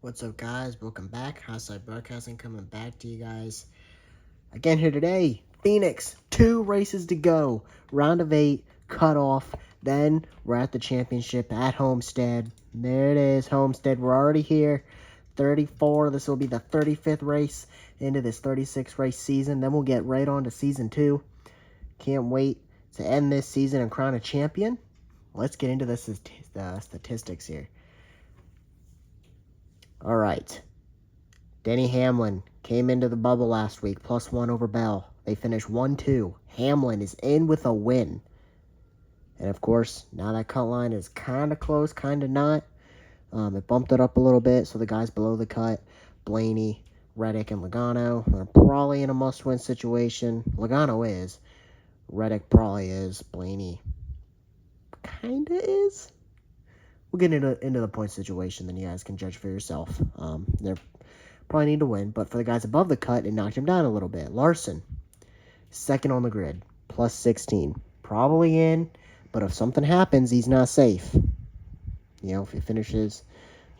What's up, guys? Welcome back. Houseside Broadcasting coming back to you guys again here today. Phoenix, 2 races to go. Round of 8, cut off. Then we're at the championship at Homestead. There it is, Homestead. We're already here. 34. This will be the 35th race into this 36 race season. Then we'll get right on to season 2. Can't wait to end this season and crown a champion. Let's get into the statistics here. All right. Denny Hamlin came into the bubble last week, +1 over Bell. They finished 1-2. Hamlin is in with a win. And, of course, now that cut line is kind of close, kind of not. It bumped it up a little bit, so the guys below the cut, Blaney, Reddick, and Logano, are probably in a must-win situation. Logano is. Reddick probably is. Blaney kind of is. We'll get into the point situation, then you guys can judge for yourself. They're probably need to win, but for the guys above the cut, it knocked him down a little bit. Larson, second on the grid, +16. Probably in, but if something happens, he's not safe. If he finishes,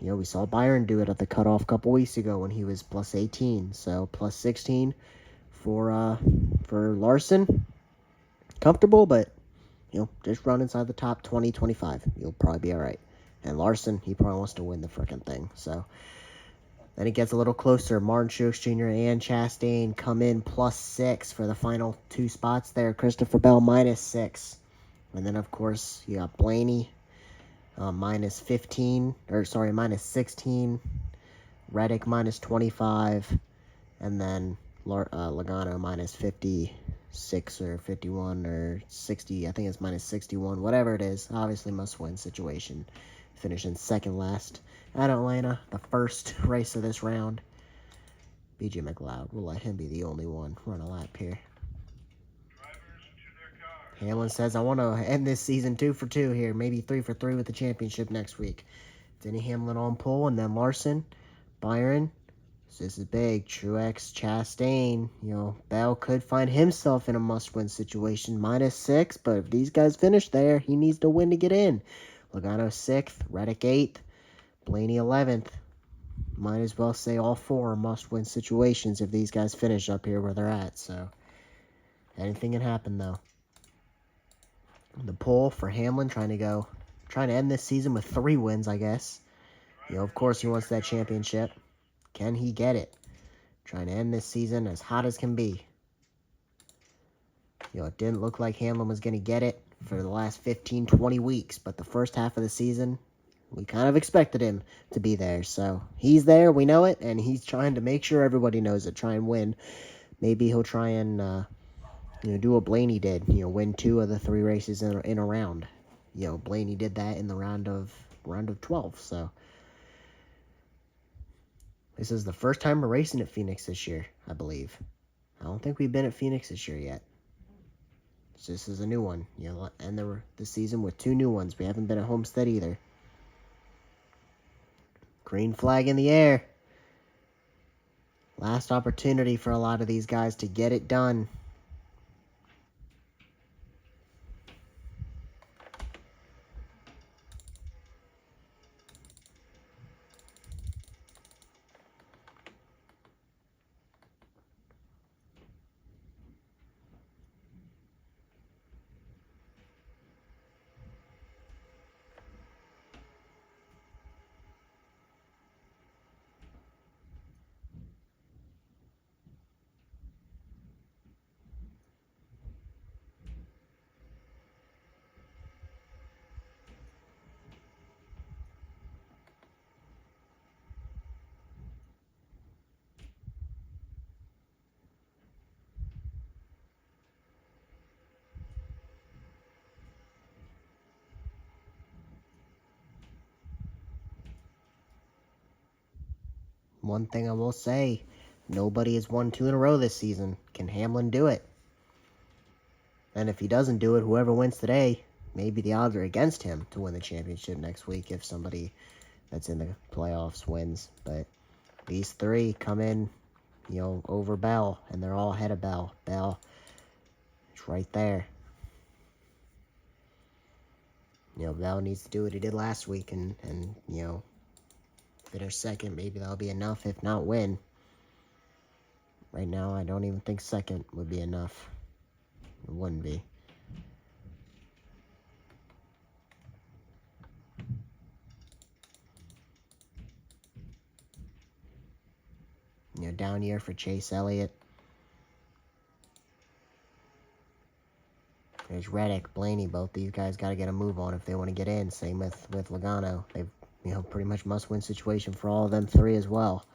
we saw Byron do it at the cutoff a couple weeks ago when he was +18. So +16 for Larson. Comfortable, but, just run inside the top 20, 25. You'll probably be all right. And Larson, he probably wants to win the freaking thing, so... Then it gets a little closer. Martin Truex Jr. and Chastain come in +6 for the final 2 spots there. Christopher Bell -6. And then, of course, you got Blaney -16. Reddick -25. And then Logano -56 or 51 or 60. I think it's -61. Whatever it is. Obviously must-win situation. Finishing second last at Atlanta, the first race of this round. BJ McLeod, we'll let him be the only one run a lap here. Hamlin says, I want to end this season 2 for 2 here, maybe 3 for 3 with the championship next week. Denny Hamlin on pole, and then Larson, Byron. So this is big. Truex, Chastain. Bell could find himself in a must-win situation. -6, but if these guys finish there, he needs to win to get in. Logano 6th, Reddick 8th, Blaney 11th. Might as well say all 4 must-win situations if these guys finish up here where they're at. So, anything can happen, though. The poll for Hamlin trying to end this season with 3 wins, I guess. Of course, he wants that championship. Can he get it? Trying to end this season as hot as can be. It didn't look like Hamlin was going to get it for the last 15, 20 weeks. But the first half of the season, we kind of expected him to be there. So he's there, we know it, and he's trying to make sure everybody knows it, try and win. Maybe he'll try and, do what Blaney did, win 2 of the 3 races in a round. Blaney did that in the round of 12, so. This is the first time we're racing at Phoenix this year, I believe. I don't think we've been at Phoenix this year yet. So this is a new one. And the season with 2 new ones. We haven't been at Homestead either. Green flag in the air. Last opportunity for a lot of these guys to get it done. One thing I will say, nobody has won 2 in a row this season. Can Hamlin do it? And if he doesn't do it, whoever wins today, maybe the odds are against him to win the championship next week if somebody that's in the playoffs wins. But these 3 come in, over Bell, and they're all ahead of Bell. Bell is right there. Bell needs to do what he did last week and Finish second, maybe that'll be enough. If not, win. Right now, I don't even think second would be enough. It wouldn't be. Down year for Chase Elliott. There's Reddick, Blaney. Both these guys got to get a move on if they want to get in. Same with Logano. They've, pretty much must-win situation for all of them three as well.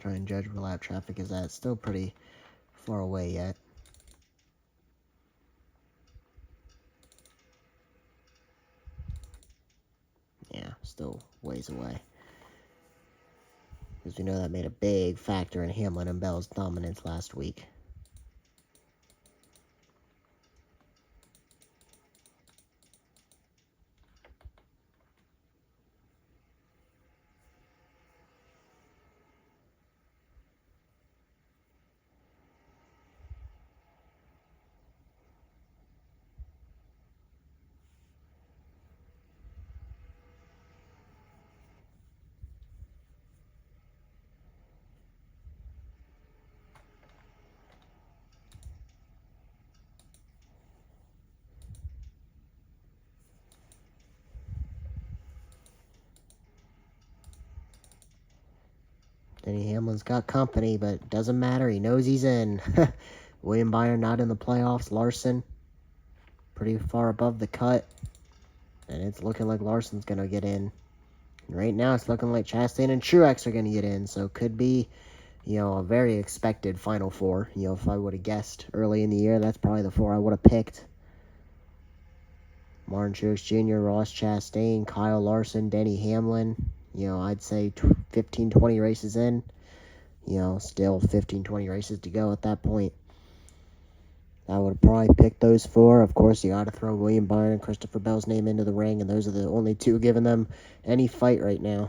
Try and judge where lap traffic is at. Still pretty far away yet. Yeah, still ways away. Because we know that made a big factor in Hamlin and Bell's dominance last week. Denny Hamlin's got company, but doesn't matter. He knows he's in. William Byron not in the playoffs. Larson pretty far above the cut. And it's looking like Larson's going to get in. And right now it's looking like Chastain and Truex are going to get in. So it could be, a very expected Final Four. If I would have guessed early in the year, that's probably the four I would have picked. Martin Truex Jr., Ross Chastain, Kyle Larson, Denny Hamlin. I'd say 15, 20 races in. Still 15, 20 races to go at that point. I would have probably picked those four. Of course, you got to throw William Byron and Christopher Bell's name into the ring, and those are the only two giving them any fight right now.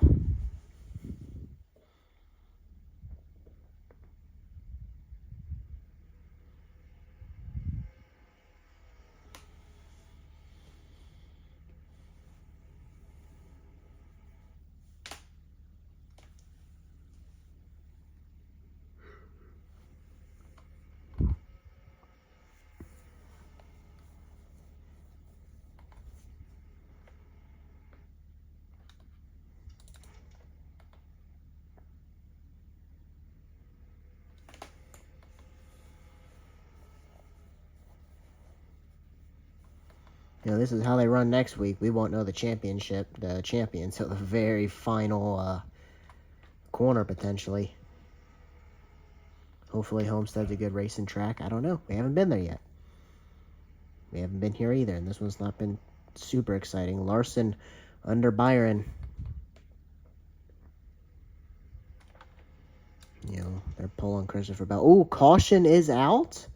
This is how they run next week. We won't know the champion, so the very final corner, potentially. Hopefully Homestead's a good racing track. I don't know. We haven't been there yet. We haven't been here either, and this one's not been super exciting. Larson under Byron. They're pulling Christopher Bell. Ooh, caution is out?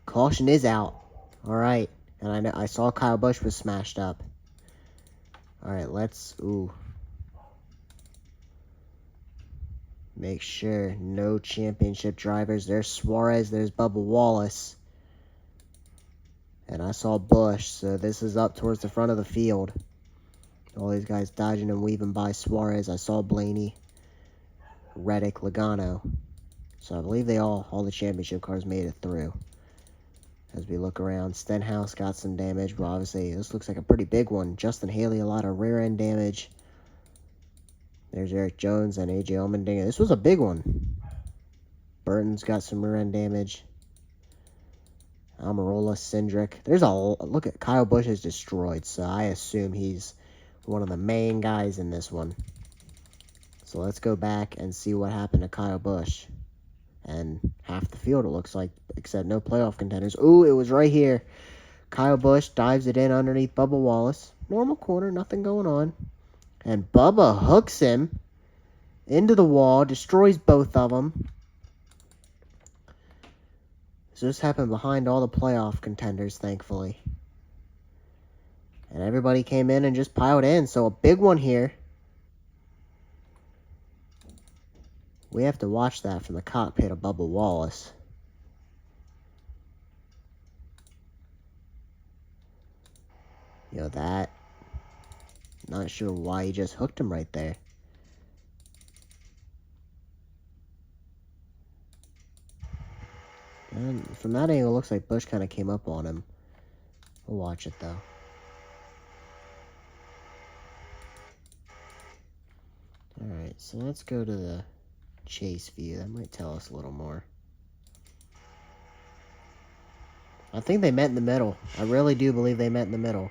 Caution is out. All right. And I saw Kyle Busch was smashed up. All right, make sure no championship drivers. There's Suarez, there's Bubba Wallace. And I saw Busch, so this is up towards the front of the field. All these guys dodging and weaving by Suarez. I saw Blaney, Reddick, Logano. So I believe all the championship cars made it through. As we look around, Stenhouse got some damage, but obviously this looks like a pretty big one. Justin Haley, a lot of rear end damage. There's Eric Jones and AJ Allmendinger. This was a big one. Burton's got some rear end damage. Almirola, Cindric. Look at Kyle Busch is destroyed, so I assume he's one of the main guys in this one. So let's go back and see what happened to Kyle Busch. And half the field, it looks like, except no playoff contenders. Ooh, it was right here. Kyle Busch dives it in underneath Bubba Wallace. Normal corner, nothing going on. And Bubba hooks him into the wall, destroys both of them. So this happened behind all the playoff contenders, thankfully. And everybody came in and just piled in. So a big one here. We have to watch that from the cockpit of Bubba Wallace. You know that. Not sure why he just hooked him right there. And from that angle, it looks like Busch kind of came up on him. We'll watch it, though. Alright, so let's go to the chase view. That might tell us a little more. I think they met in the middle. I really do believe they met in the middle.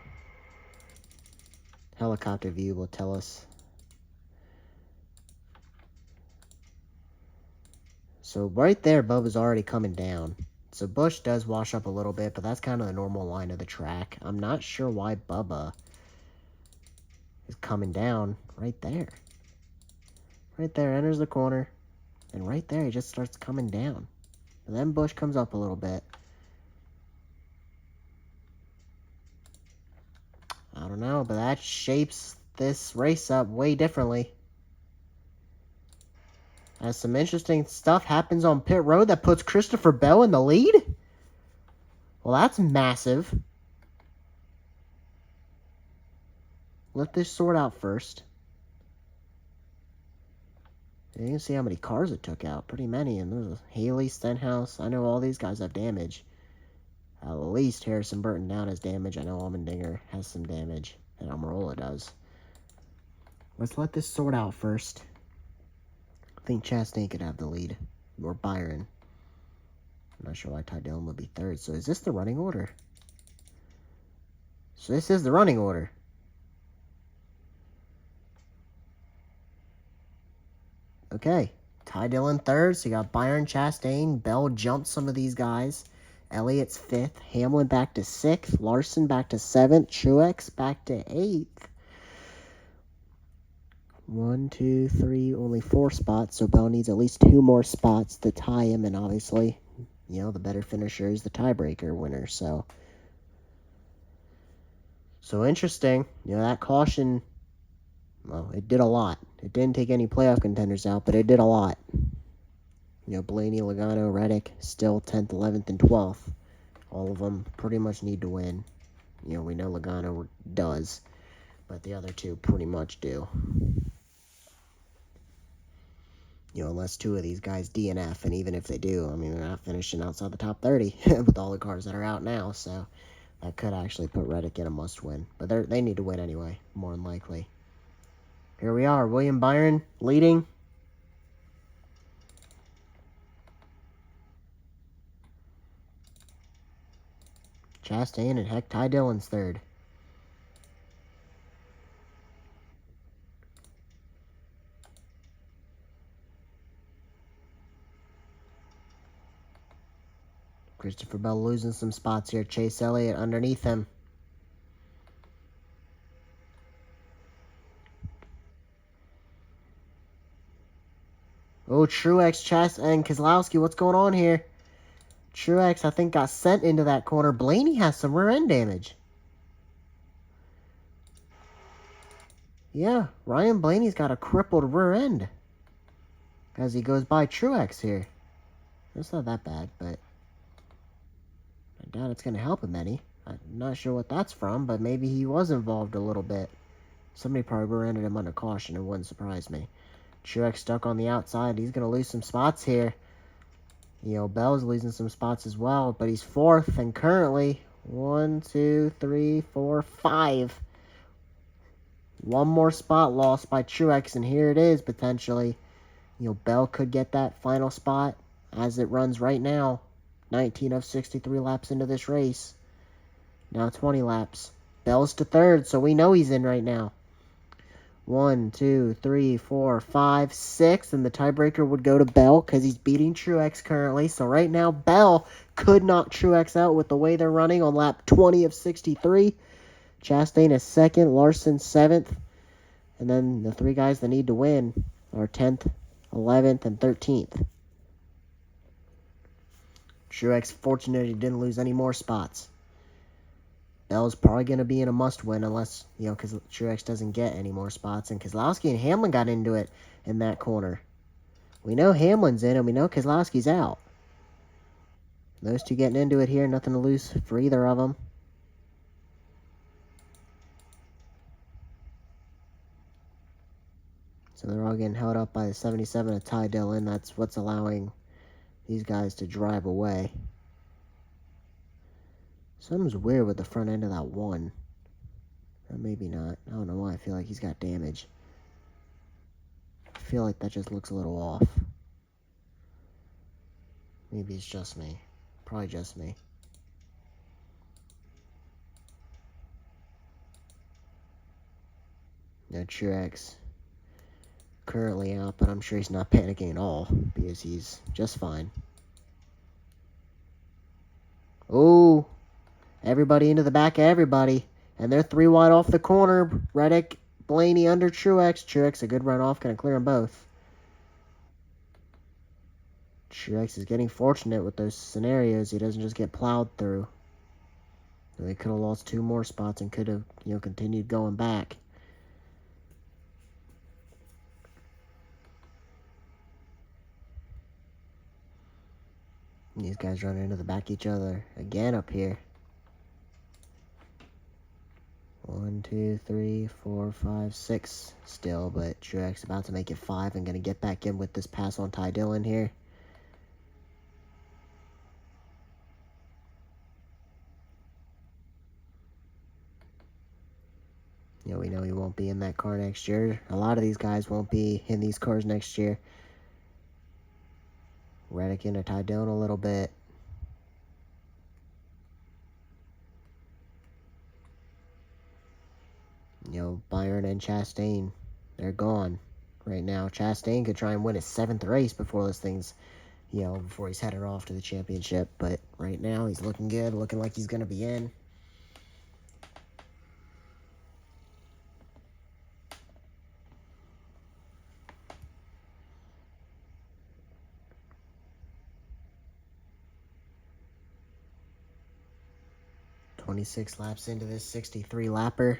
Helicopter view will tell us. So right there, Bubba's already coming down. So Busch does wash up a little bit, but that's kind of the normal line of the track. I'm not sure why Bubba is coming down right there. Right there, enters the corner. And right there, he just starts coming down. And then Busch comes up a little bit. I don't know, but that shapes this race up way differently. As some interesting stuff happens on pit road that puts Christopher Bell in the lead. Well, that's massive. Let this sort out first. You can see how many cars it took out. Pretty many. And there's Haley, Stenhouse. I know all these guys have damage. At least Harrison Burton down has damage. I know Allmendinger has some damage. And Almirola does. Let's let this sort out first. I think Chastain could have the lead. Or Byron. I'm not sure why Ty Dillon would be third. So is this the running order? So this is the running order. Okay. Ty Dillon third. So you got Byron, Chastain. Bell jumped some of these guys. Elliott's fifth. Hamlin back to sixth. Larson back to seventh. Truex back to eighth. 1, 2, 3, only 4 spots. So Bell needs at least 2 more spots to tie him. And obviously, you know, the better finisher is the tiebreaker winner. So interesting. You know, that caution, well, it did a lot. It didn't take any playoff contenders out, but it did a lot. You know, Blaney, Logano, Reddick, still 10th, 11th, and 12th. All of them pretty much need to win. You know, we know Logano does, but the other two pretty much do. You know, unless 2 of these guys DNF, and even if they do, I mean, they're not finishing outside the top 30 with all the cars that are out now, so that could actually put Reddick in a must-win. But they need to win anyway, more than likely. Here we are, William Byron leading. Chastain and heck, Ty Dillon's third. Christopher Bell losing some spots here. Chase Elliott underneath him. Oh, Truex, Chastain, and Keselowski. What's going on here? Truex, I think, got sent into that corner. Blaney has some rear end damage. Yeah, Ryan Blaney's got a crippled rear end as he goes by Truex here. It's not that bad, but I doubt it's going to help him any. I'm not sure what that's from, but maybe he was involved a little bit. Somebody probably rear-ended him under caution. It wouldn't surprise me. Truex stuck on the outside. He's going to lose some spots here. You know, Bell's losing some spots as well, but he's fourth, and currently 1, 2, 3, 4, 5. One more spot lost by Truex, and here it is, potentially. You know, Bell could get that final spot as it runs right now. 19 of 63 laps into this race. Now 20 laps. Bell's to third, so we know he's in right now. 1, 2, 3, 4, 5, 6, and the tiebreaker would go to Bell because he's beating Truex currently. So right now, Bell could knock Truex out with the way they're running on lap 20 of 63. Chastain is second, Larson 7th, and then the three guys that need to win are 10th, 11th, and 13th. Truex fortunate he didn't lose any more spots. Bell's probably going to be in a must-win unless, because Truex doesn't get any more spots. And Keselowski and Hamlin got into it in that corner. We know Hamlin's in, and we know Keselowski's out. Those two getting into it here, nothing to lose for either of them. So they're all getting held up by the 77 of Ty Dillon. That's what's allowing these guys to drive away. Something's weird with the front end of that one. Or maybe not. I don't know why I feel like he's got damage. I feel like that just looks a little off. Maybe it's just me. Probably just me. No, Truex currently out, but I'm sure he's not panicking at all because he's just fine. Oh, everybody into the back of everybody. And they're 3 wide off the corner. Reddick, Blaney under Truex. Truex, a good run off, going to clear them both. Truex is getting fortunate with those scenarios. He doesn't just get plowed through. They could have lost 2 more spots and could have, continued going back. And these guys running into the back of each other again up here. 1, 2, 3, 4, 5, 6 still, but Truex about to make it 5 and going to get back in with this pass on Ty Dillon here. We know he won't be in that car next year. A lot of these guys won't be in these cars next year. Reddick into Ty Dillon a little bit. Byron and Chastain, they're gone right now. Chastain could try and win his 7th race before this thing's, before he's headed off to the championship. But right now, he's looking good, looking like he's going to be in. "26 laps into this 63 lapper.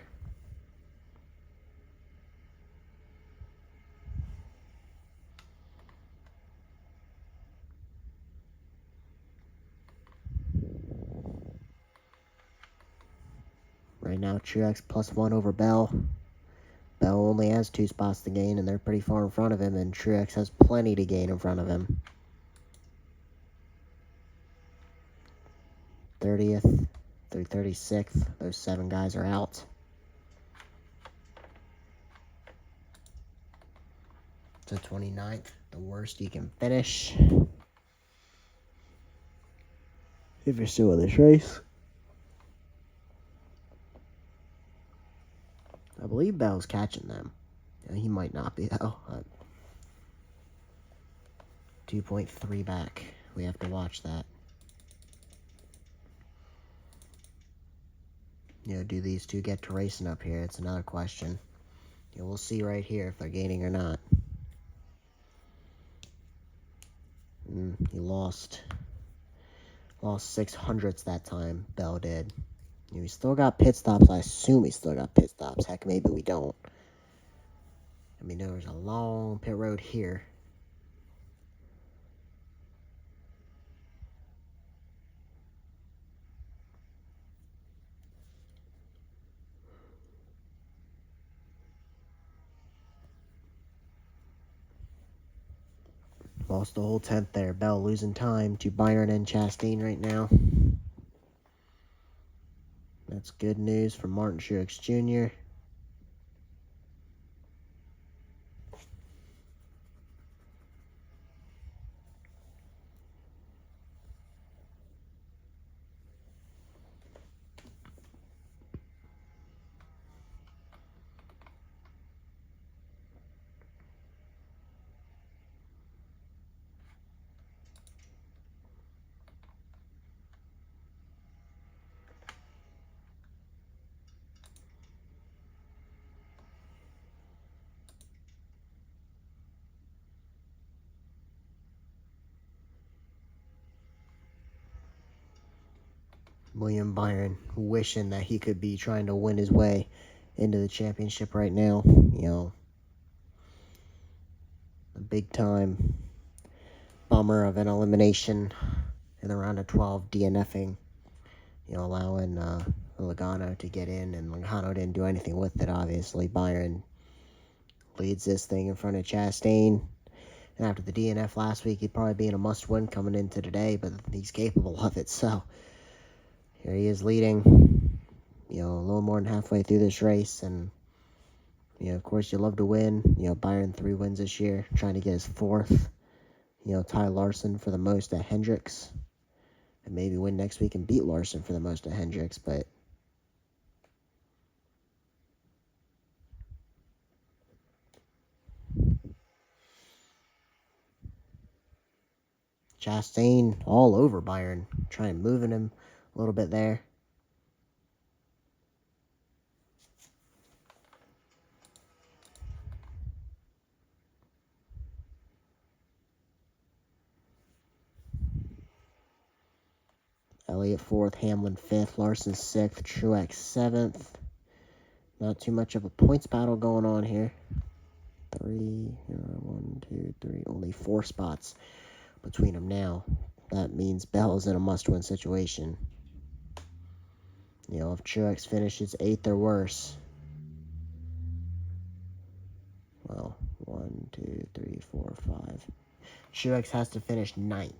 Right now, Truex +1 over Bell. Bell only has 2 spots to gain, and they're pretty far in front of him, and Truex has plenty to gain in front of him. 30th through 36th, those 7 guys are out. So 29th, the worst you can finish if you're still in this race. I believe Bell's catching them. He might not be, though. 2.3 back. We have to watch that. Do these two get to racing up here? It's another question. We'll see right here if they're gaining or not. He lost 600ths that time, Bell did. He still got pit stops. I assume he still got pit stops. Heck, maybe we don't. There's a long pit road here. Lost the whole 10th there. Bell losing time to Byron and Chastain right now. That's good news for Martin Truex Jr. William Byron wishing that he could be trying to win his way into the championship right now. A big time bummer of an elimination in the round of 12, DNFing, allowing Logano to get in, and Logano didn't do anything with it, obviously. Byron leads this thing in front of Chastain. And after the DNF last week, he'd probably be in a must-win coming into today, but he's capable of it. So here he is leading, a little more than halfway through this race. And, of course, you love to win. Byron 3 wins this year, trying to get his 4th. Ty Larson for the most at Hendricks. And maybe win next week and beat Larson for the most at Hendricks, but Chastain all over Byron, trying moving him a little bit there. Elliott 4th, Hamlin 5th, Larson 6th, Truex 7th. Not too much of a points battle going on here. 1, 2, 3, only 4 spots between them now. That means Bell's in a must-win situation. If Truex finishes 8th or worse, well, 1, 2, 3, 4, 5. Truex has to finish 9th.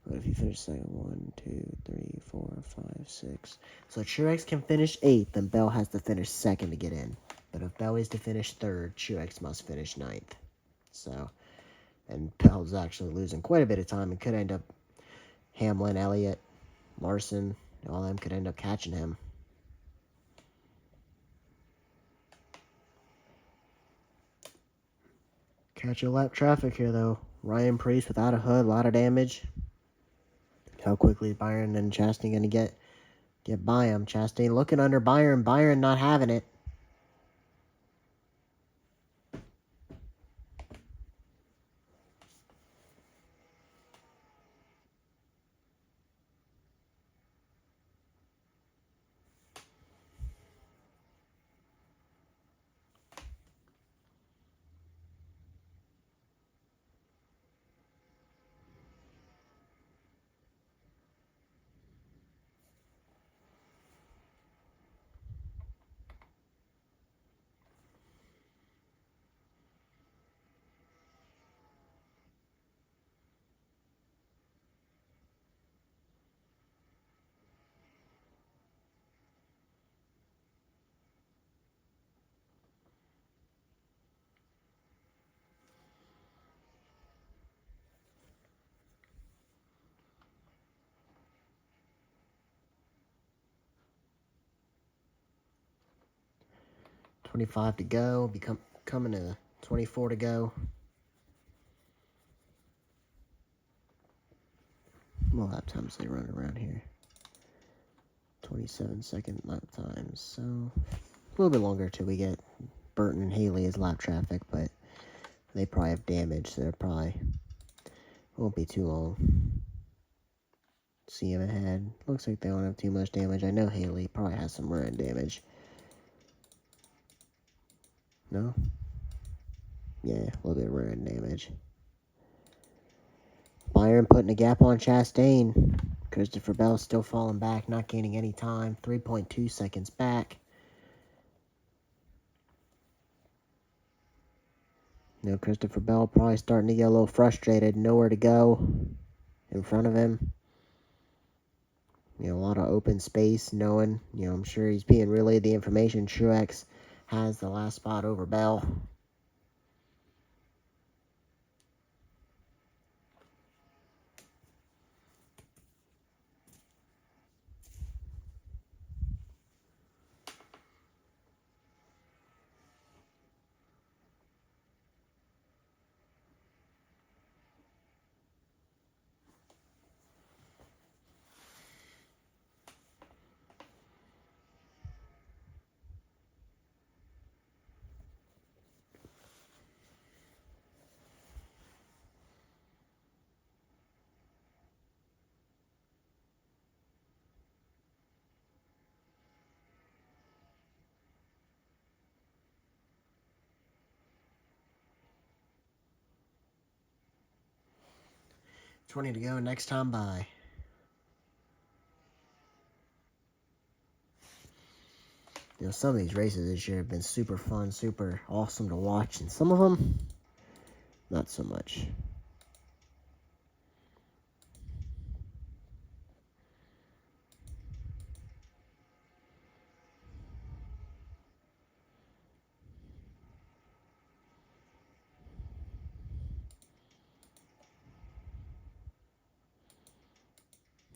What if he finished second? 1, 2, 3, 4, 5, 6. So Truex can finish 8th, then Bell has to finish 2nd to get in. But if Bell is to finish 3rd, Truex must finish 9th. So, and Bell's actually losing quite a bit of time and could end up Hamlin, Elliott, Larson, all of them could end up catching him. Catch a lap traffic here, though. Ryan Preece without a hood, a lot of damage. How quickly is Byron and Chastain going to get by him? Chastain looking under Byron. Byron not having it. .25 to go. Coming to 24 to go. What lap times they run around here? 27-second lap times. So a little bit longer till we get Burton and Haley as lap traffic, but they probably have damage, so they're probably won't be too long. See him ahead. Looks like they don't have too much damage. I know Haley probably has some run damage. No? Yeah, a little bit of run damage. Byron putting a gap on Chastain. Christopher Bell still falling back, not gaining any time. 3.2 seconds back. Christopher Bell probably starting to get a little frustrated. Nowhere to go in front of him. A lot of open space, knowing, I'm sure he's being relayed the information. Truex has the last spot over Bell. 20 to go. Next time by. Some of these races this year have been super fun, super awesome to watch, and some of them, not so much.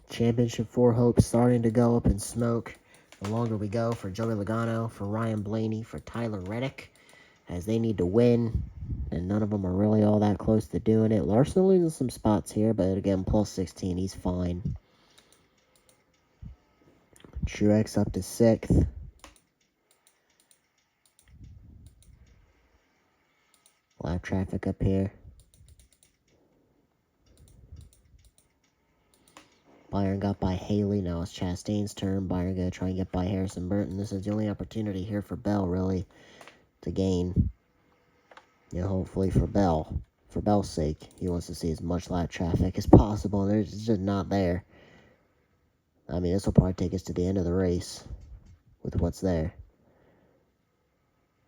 Championship 4 hopes starting to go up in smoke. The longer we go for Joey Logano, for Ryan Blaney, for Tyler Reddick, as they need to win, and none of them are really all that close to doing it. Larson losing some spots here, but again, plus 16, he's fine. Truex up to 6th. Lap traffic up here. Byron got by Haley. Now it's Chastain's turn. Byron going to try and get by Harrison Burton. This is the only opportunity here for Bell, really, to gain. Hopefully for Bell. For Bell's sake, he wants to see as much lap traffic as possible, and it's just not there. I mean, this will probably take us to the end of the race with what's there.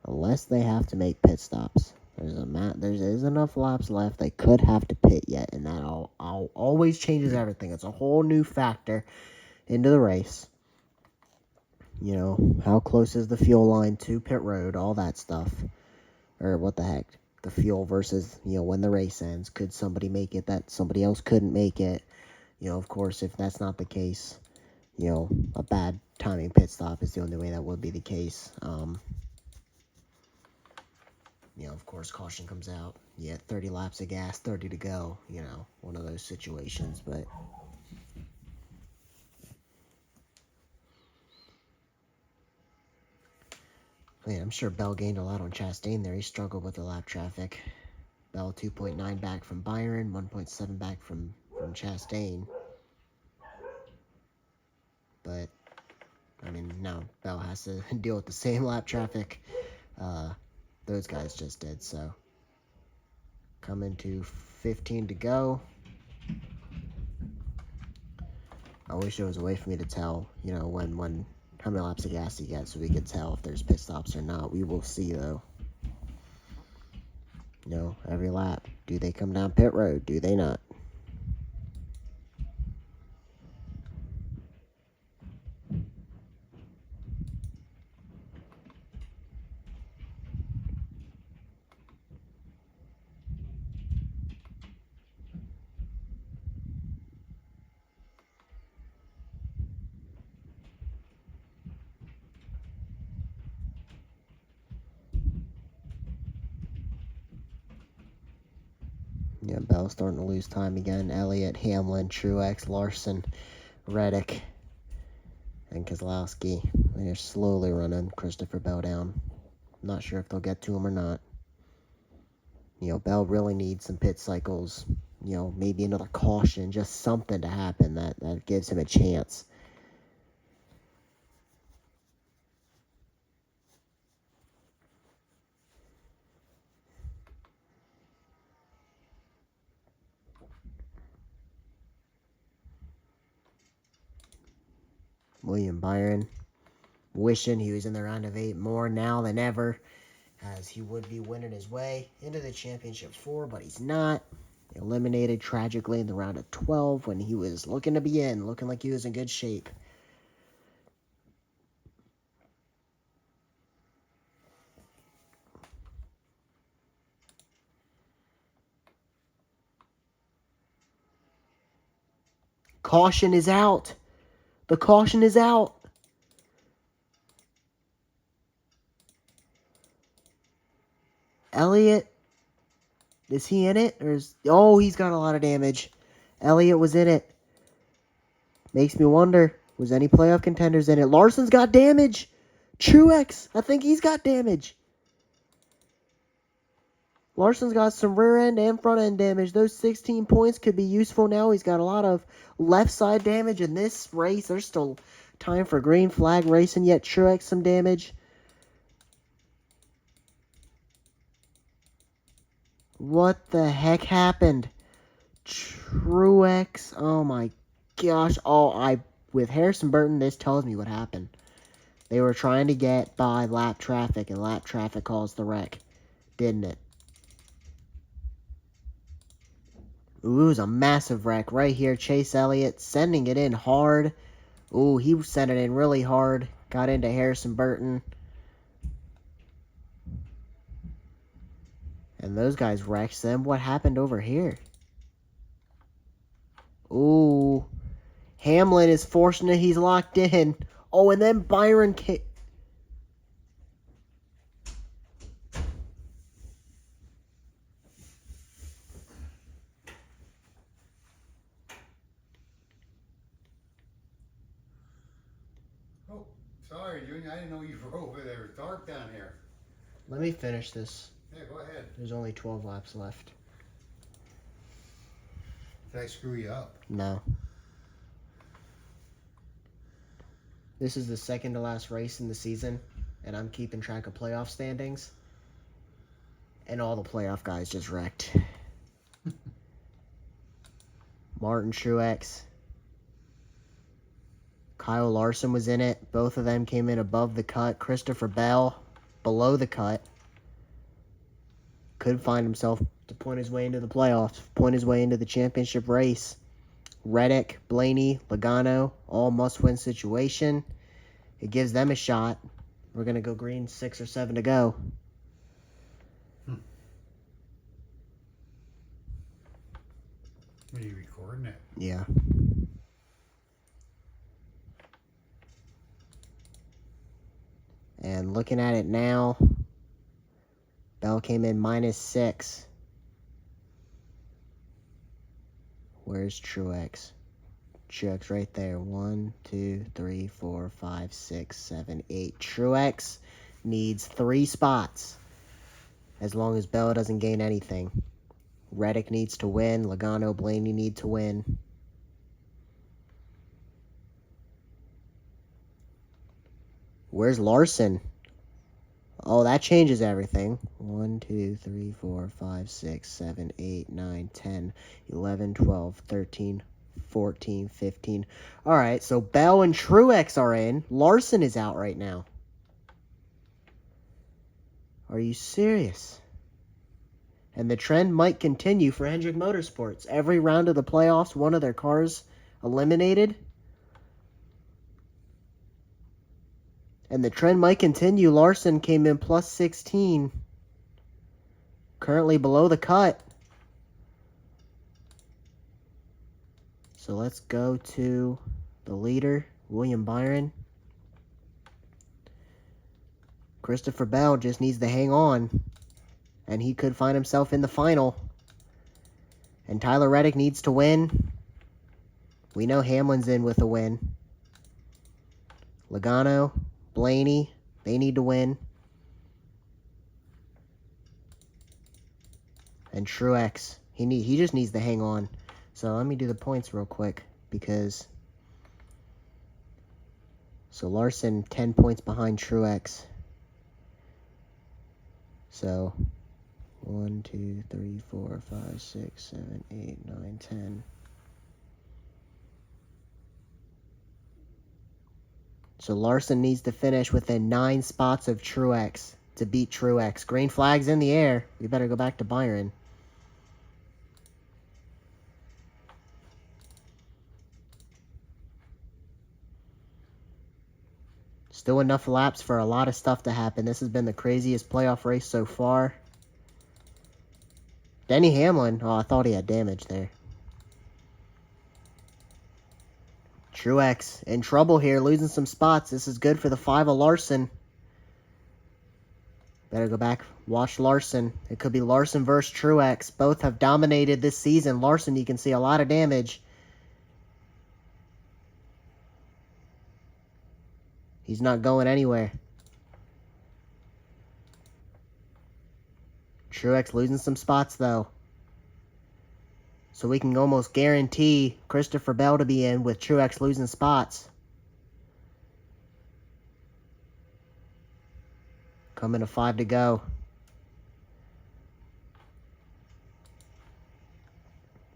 Unless they have to make pit stops. There's enough laps left. They could have to pit yet, and that always changes everything. It's a whole new factor into the race. How close is the fuel line to pit road, all that stuff. Or what the heck, the fuel versus, when the race ends. Could somebody make it that somebody else couldn't make it? Of course, if that's not the case, a bad timing pit stop is the only way that would be the case. Of course, caution comes out. 30 laps of gas, 30 to go. One of those situations, but... Man, I'm sure Bell gained a lot on Chastain there. He struggled with the lap traffic. Bell 2.9 back from Byron, 1.7 back from Chastain. But, I mean, now Bell has to deal with the same lap traffic those guys just did, so. Coming to 15 to go. I wish there was a way for me to tell, when how many laps of gas he gets so we could tell if there's pit stops or not. We will see, though. Every lap. Do they come down pit road? Do they not? Yeah, Bell's starting to lose time again. Elliott, Hamlin, Truex, Larson, Reddick, and Keselowski. They're slowly running Christopher Bell down. Not sure if they'll get to him or not. Bell really needs some pit cycles. Maybe another caution, just something to happen that gives him a chance. William Byron, wishing he was in the round of 8 more now than ever, as he would be winning his way into the championship 4, but he's not. Eliminated tragically in the round of 12 when he was looking to be in, looking like he was in good shape. Caution is out. The caution is out. Elliott, is he in it? Oh, he's got a lot of damage. Elliott was in it. Makes me wonder, was any playoff contenders in it? Larson's got damage. Truex, I think he's got damage. Larson's got some rear end and front end damage. Those 16 points could be useful now. He's got a lot of left side damage in this race. There's still time for green flag racing yet. Truex some damage. What the heck happened? Truex. Oh my gosh. With Harrison Burton, this tells me what happened. They were trying to get by lap traffic, and lap traffic caused the wreck, didn't it? Ooh, it was a massive wreck right here. Chase Elliott sending it in hard. Ooh, he sent it in really hard. Got into Harrison Burton. And those guys wrecked them. What happened over here? Ooh. Hamlin is fortunate he's locked in. Oh, and then Byron came. Oh, sorry, Junior. I didn't know you were over there. It's dark down here. Let me finish this. Yeah, go ahead. There's only 12 laps left. Did I screw you up? No. This is the second to last race in the season, and I'm keeping track of playoff standings. And all the playoff guys just wrecked. Martin Truex. Kyle Larson was in it. Both of them came in above the cut. Christopher Bell below the cut. Could find himself to point his way into the playoffs, point his way into the championship race. Reddick, Blaney, Logano, all must-win situation. It gives them a shot. We're going to go green, 6 or 7 to go. Are you recording it? Yeah. And looking at it now, Bell came in -6. Where's Truex? Truex right there. 1, 2, 3, 4, 5, 6, 7, 8. Truex needs 3 spots. As long as Bell doesn't gain anything. Reddick needs to win. Logano, Blaney need to win. Where's Larson? Oh, that changes everything. 1, 2, 3, 4, 5, 6, 7, 8, 9, 10, 11, 12, 13, 14, 15. All right, so Bell and Truex are in. Larson is out right now. Are you serious? And the trend might continue for Hendrick Motorsports. Every round of the playoffs, one of their cars eliminated. And the trend might continue. Larson came in +16. Currently below the cut. So let's go to the leader, William Byron. Christopher Bell just needs to hang on. And he could find himself in the final. And Tyler Reddick needs to win. We know Hamlin's in with a win. Logano, Blaney, they need to win. And Truex, he just needs to hang on. So let me do the points real quick because so Larson 10 points behind Truex. So 1, 2, 3, 4, 5, 6, 7, 8, 9, 10. So Larson needs to finish within 9 spots of Truex to beat Truex. Green flag's in the air. We better go back to Byron. Still enough laps for a lot of stuff to happen. This has been the craziest playoff race so far. Denny Hamlin. Oh, I thought he had damage there. Truex in trouble here, losing some spots. This is good for the 5 of Larson. Better go back, watch Larson. It could be Larson versus Truex. Both have dominated this season. Larson, you can see a lot of damage. He's not going anywhere. Truex losing some spots, though. So we can almost guarantee Christopher Bell to be in with Truex losing spots. Coming to 5 to go.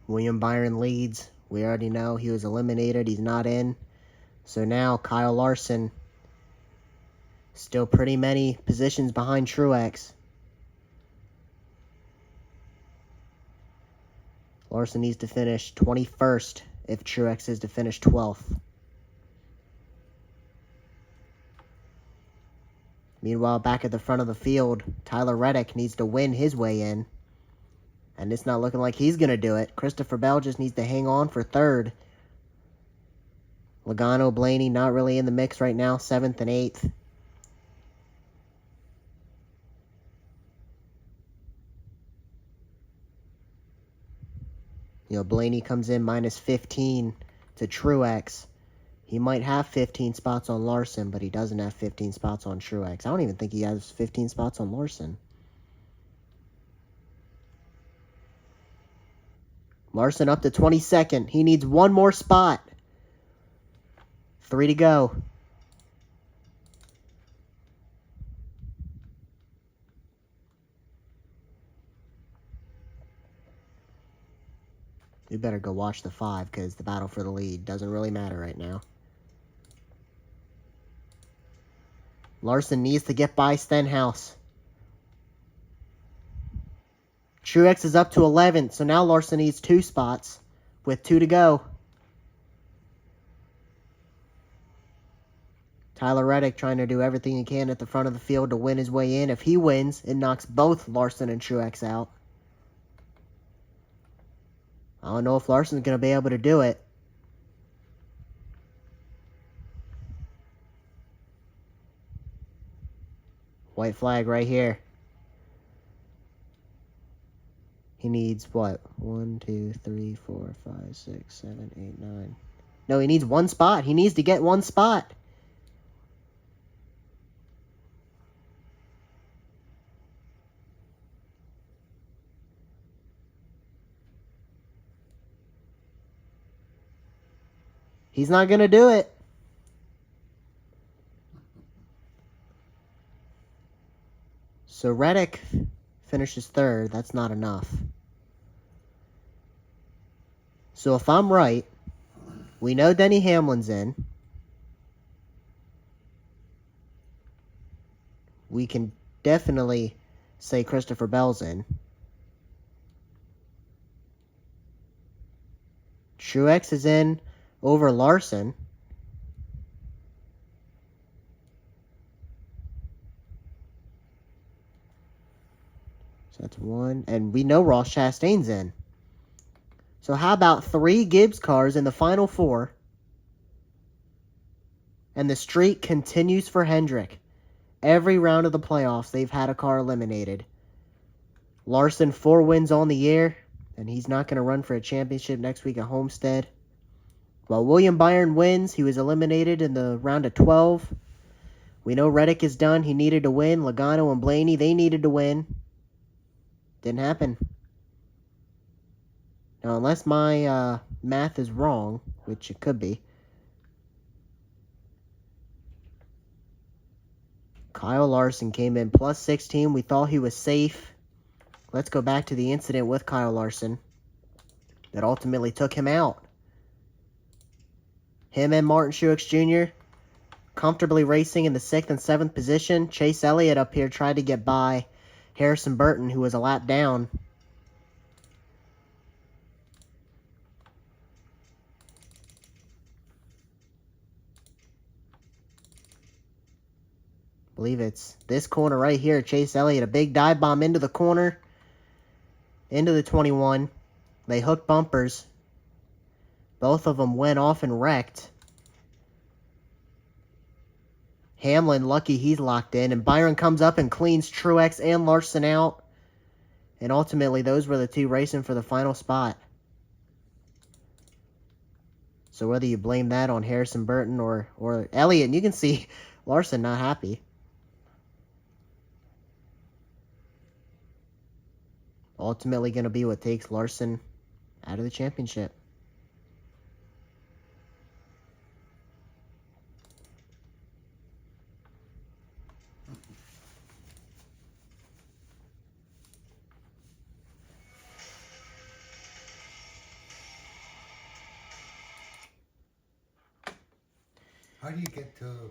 William Byron leads. We already know he was eliminated. He's not in. So now Kyle Larson still pretty many positions behind Truex. Larson needs to finish 21st if Truex is to finish 12th. Meanwhile, back at the front of the field, Tyler Reddick needs to win his way in. And it's not looking like he's going to do it. Christopher Bell just needs to hang on for 3rd. Logano, Blaney not really in the mix right now, 7th and 8th. Blaney comes in minus 15 to Truex. He might have 15 spots on Larson, but he doesn't have 15 spots on Truex. I don't even think he has 15 spots on Larson. Larson up to 22nd. He needs one more spot. 3 to go. We better go watch the 5 because the battle for the lead doesn't really matter right now. Larson needs to get by Stenhouse. Truex is up to 11th, so now Larson needs 2 spots with 2 to go. Tyler Reddick trying to do everything he can at the front of the field to win his way in. If he wins, it knocks both Larson and Truex out. I don't know if Larson's going to be able to do it. White flag right here. He needs what? 1, 2, 3, 4, 5, 6, 7, 8, 9. No, he needs 1 spot. He needs to get 1 spot. He's not going to do it. So Reddick finishes 3rd. That's not enough. So if I'm right, we know Denny Hamlin's in. We can definitely say Christopher Bell's in. Truex is in over Larson. So that's 1. And we know Ross Chastain's in. So how about 3 Gibbs cars in the final 4? And the streak continues for Hendrick. Every round of the playoffs, they've had a car eliminated. Larson, 4 wins on the year, and he's not going to run for a championship next week at Homestead. While William Byron wins, he was eliminated in the round of 12. We know Reddick is done. He needed to win. Logano and Blaney, they needed to win. Didn't happen. Now, unless my math is wrong, which it could be, Kyle Larson came in plus 16. We thought he was safe. Let's go back to the incident with Kyle Larson that ultimately took him out. Him and Martin Truex Jr. comfortably racing in the 6th and 7th position. Chase Elliott up here tried to get by Harrison Burton, who was a lap down. I believe it's this corner right here. Chase Elliott, a big dive bomb into the corner, into the 21. They hooked bumpers. Both of them went off and wrecked. Hamlin, lucky he's locked in. And Byron comes up and cleans Truex and Larson out. And ultimately, those were the 2 racing for the final spot. So whether you blame that on Harrison Burton or Elliott, and you can see Larson not happy. Ultimately going to be what takes Larson out of the championship. How do you get to